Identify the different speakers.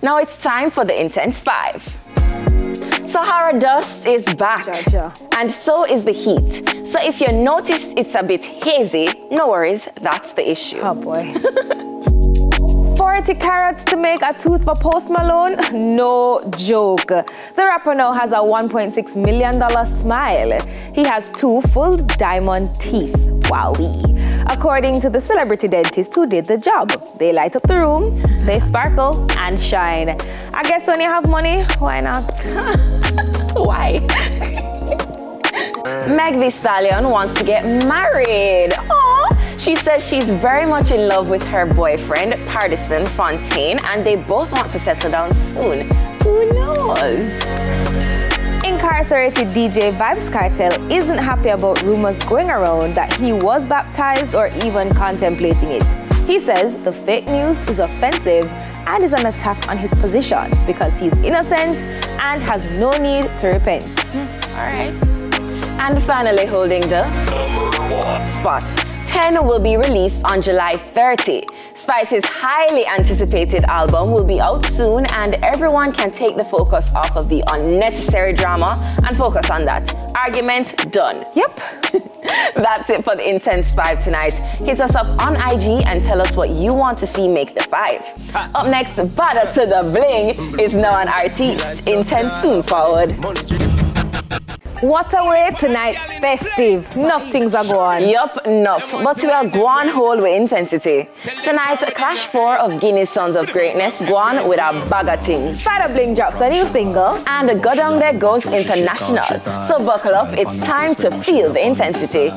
Speaker 1: Now it's time for the Intense 5. Sahara dust is back, and so is the heat. So if you notice it's a bit hazy, no worries, that's the issue.
Speaker 2: Oh boy. 40 carats to make a tooth for Post Malone? No joke. The rapper now has a $1.6 million smile. He has 2 full diamond teeth. Wowee. According to the celebrity dentist who did the job, they light up the room, they sparkle and shine. I guess when you have money, why not?
Speaker 1: Why? Meg Thee Stallion wants to get married. Aww. She says she's very much in love with her boyfriend, Pardison Fontaine, and they both want to settle down soon. Who knows?
Speaker 2: Incarcerated DJ Vybz Kartel isn't happy about rumors going around that he was baptized or even contemplating it. He says the fake news is offensive and is an attack on his position because he's innocent and has no need to repent.
Speaker 1: All right. And finally holding the spot. 10 will be released on July 30. Spice's highly anticipated album will be out soon, and everyone can take the focus off of the unnecessary drama and focus on that. Argument done.
Speaker 2: Yep.
Speaker 1: That's it for the Intense 5 tonight. Hit us up on IG and tell us what you want to see make the 5. Up next, Bada to the Bling is now an artiste. Intense soon forward.
Speaker 2: What a way tonight, festive. Enough things are going.
Speaker 1: Yup, enough. But we are going whole with intensity. Tonight, Clash 4 of Guinea's Sons of Greatness going with a bag of things.
Speaker 2: Bada Bling drops a new single.
Speaker 1: And Go Down There goes international. So buckle up, it's time to feel the intensity.